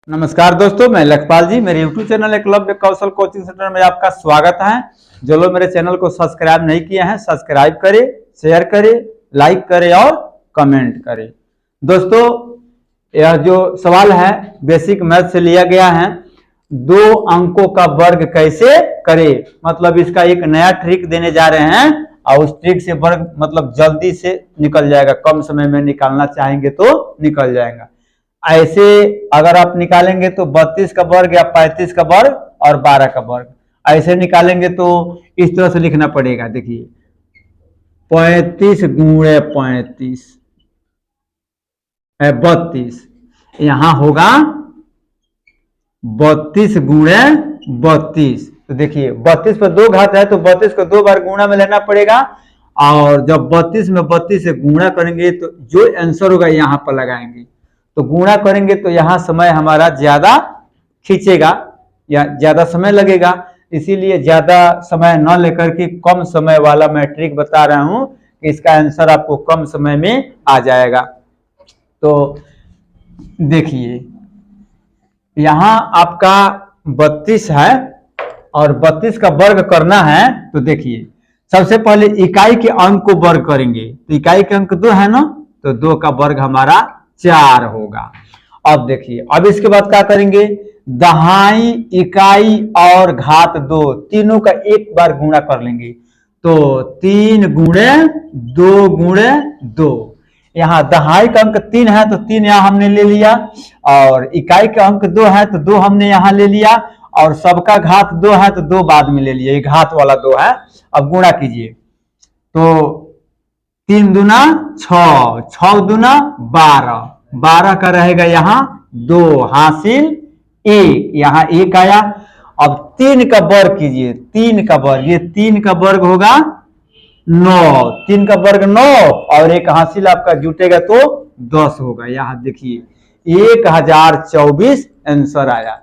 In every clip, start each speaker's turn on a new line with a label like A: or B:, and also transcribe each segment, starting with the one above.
A: नमस्कार दोस्तों, मैं लखपाल जी। मेरे YouTube चैनल एकलव्य कौशल कोचिंग सेंटर में आपका स्वागत है। जो लोग मेरे चैनल को सब्सक्राइब नहीं किए हैं, सब्सक्राइब करें, शेयर करें, लाइक करें और कमेंट करें। दोस्तों, यह जो सवाल है बेसिक मैथ से लिया गया है। 2 अंकों का वर्ग कैसे करें, मतलब इसका एक नया ट्रिक देने जा रहे हैं और उस ट्रिक से वर्ग मतलब जल्दी से निकल जाएगा। कम समय में निकालना चाहेंगे तो निकल जाएगा। ऐसे अगर आप निकालेंगे तो 32 का वर्ग या 35 का वर्ग और 12 का वर्ग, ऐसे निकालेंगे तो इस तरह से लिखना पड़ेगा। देखिए 35 गुणे 35 है 32, यहां होगा 32 गुणे 32। तो देखिए 32 पर 2 घात है तो 32 को 2 बार गुणा में लेना पड़ेगा और जब 32 में 32 से गुणा करेंगे तो जो आंसर होगा यहां पर लगाएंगे। तो गुणा करेंगे तो यहाँ समय हमारा ज्यादा खींचेगा या ज्यादा समय लगेगा, इसीलिए ज्यादा समय न लेकर के कम समय वाला मैं ट्रिक बता रहा हूं कि इसका आंसर आपको कम समय में आ जाएगा। तो देखिए यहाँ आपका 32 है और 32 का वर्ग करना है। तो देखिए सबसे पहले इकाई के अंक को वर्ग करेंगे। तो इकाई के अंक 2 है ना, तो 2 का वर्ग हमारा 4 होगा। अब देखिए अब इसके बाद क्या करेंगे, दहाई, इकाई और घात 2 तीनों का एक बार गुणा कर लेंगे। तो 3 गुणे 2 गुणे 2। यहाँ दहाई का अंक 3 है तो 3 यहाँ हमने ले लिया और इकाई का अंक 2 है तो 2 हमने यहाँ ले लिया और सबका घात 2 है तो 2 बाद में ले लिया। ये घात वाला 2 है। अब गुणा कीजिए तो 3 दूना 6, 6 दूना 12, 12 का रहेगा यहाँ 2, हासिल 1, यहाँ 1 आया। अब 3 का वर्ग कीजिए, 3 का वर्ग, ये 3 का वर्ग होगा 9, 3 का वर्ग 9 और एक हासिल आपका जुटेगा तो 10 होगा। यहाँ देखिए 1024 आंसर आया।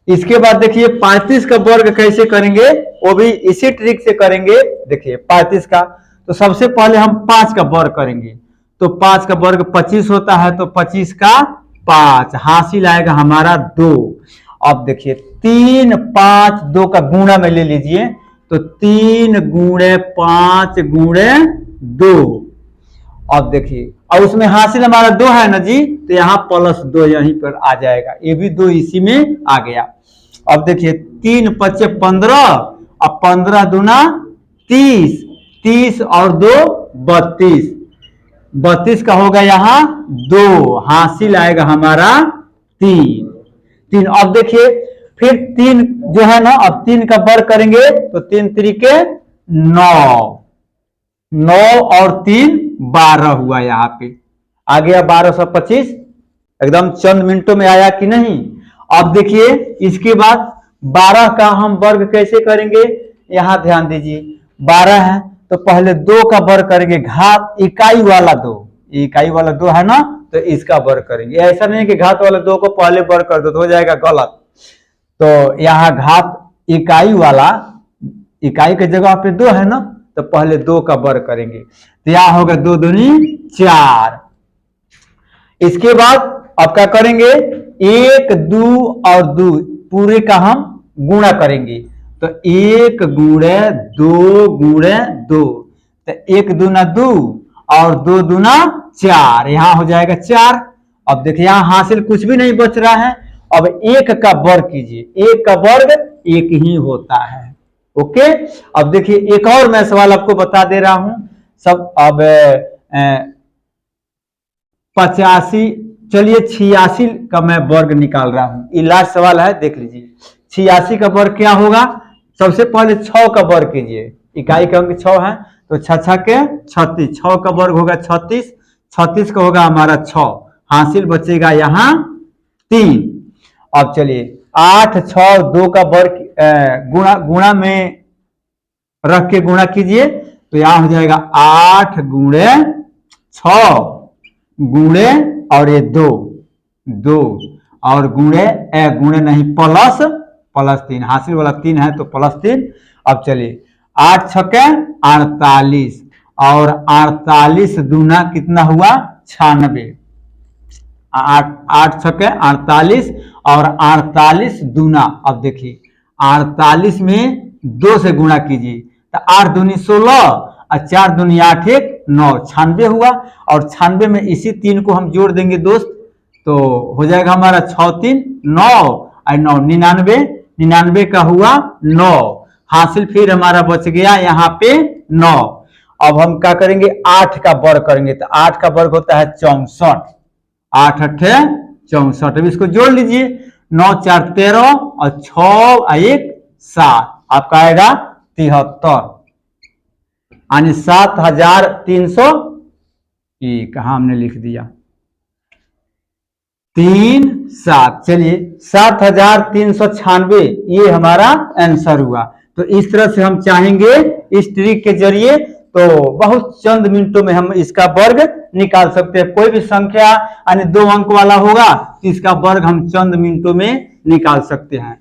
A: इसके बाद देखिए 35 का वर्ग कैसे करेंगे, वो भी इसी ट्रिक से करेंगे। देखिए 35 का तो सबसे पहले हम 5 का वर्ग करेंगे। तो 5 का वर्ग 25 होता है तो 25 का 5, हासिल आएगा हमारा 2। अब देखिए 3, 5, 2 का गुणा में ले लीजिए तो 3 गुणे 5 गुणे 2। अब देखिए और उसमें हासिल हमारा 2 है ना जी, तो यहाँ +2 यहीं पर आ जाएगा। ये भी 2 इसी में आ गया। अब देखिए 3 × 5 = 15 और 15 दूना 30, 30 और 2 32, 32 का होगा यहाँ 2, हासिल आएगा हमारा 3। अब देखिए फिर 3 जो है ना, अब 3 का वर्ग करेंगे तो 3 त्रिके 9, 9 और 3 12 हुआ। यहाँ पे आ गया 1225, एकदम चंद मिनटों में आया कि नहीं। अब देखिए इसके बाद 12 का हम वर्ग कैसे करेंगे, यहाँ ध्यान दीजिए। 12 है तो पहले 2 का वर्ग करेंगे, घात इकाई वाला 2, इकाई वाला 2 है ना, तो इसका वर्ग करेंगे। ऐसा नहीं कि घात वाला 2 को पहले वर्ग कर दो तो हो जाएगा गलत। तो यहाँ घात इकाई वाला, इकाई के जगह पे 2 है ना, तो पहले 2 का वर्ग करेंगे। तो यहाँ होगा 2 दूनी 4। इसके बाद अब क्या करेंगे, 1, 2 और 2 पूरे का हम गुणा करेंगे। तो 1 गुणे 2 गुणे 2, तो 1 दूना 2 और 2 दूना 4, यहाँ हो जाएगा 4। अब देखिए यहाँ हासिल कुछ भी नहीं बच रहा है। अब 1 का वर्ग कीजिए, 1 का वर्ग 1 ही होता है। ओके, अब देखिए एक और मैं सवाल आपको बता दे रहा हूं सब। अब 85, चलिए 86 का मैं वर्ग निकाल रहा हूं। ये लास्ट सवाल है, देख लीजिए 86 का वर्ग क्या होगा। सबसे पहले 6 का वर्ग कीजिए, इकाई का अंक 6 है तो 6 के 36, 6 का वर्ग होगा 36, 36 का होगा हमारा 6, हासिल बचेगा यहाँ 3। अब चलिए 8, 6, 2 का वर्ग गुणा में रख के गुणा कीजिए तो यहाँ हो जाएगा 8 गुणे 6 गुणे और ये 2 और गुणे नहीं +3, हासिल वाला 3 है तो +3। अब चलिए 8 × 6 = 48 और 48 दूना कितना हुआ 96। आठ आठ छके 48 और 48 दूना। अब देखिए 48 में 2 से गुणा कीजिए तो 8 दूनी 16 और 4 दूनी 8 1 9 96 हुआ। और 96 में इसी 3 को हम जोड़ देंगे दोस्त तो हो जाएगा हमारा 6 3 9 और 9 99। 99 का हुआ 9 हासिल। फिर हमारा बच गया यहाँ पे 9। अब हम क्या करेंगे 8 का वर्ग करेंगे तो 8 का वर्ग होता है 64। 8 अठे 64। अब इसको जोड़ लीजिए 9 4 13 और 6 और 1 7 आपका आएगा 73 यानी 7300। कहा हमने लिख दिया 3 7। चलिए 7396 ये हमारा आंसर हुआ। तो इस तरह से हम चाहेंगे इस ट्रिक के जरिए तो बहुत चंद मिनटों में हम इसका वर्ग निकाल सकते हैं। कोई भी संख्या यानी 2 अंक वाला होगा तो इसका वर्ग हम चंद मिनटों में निकाल सकते हैं।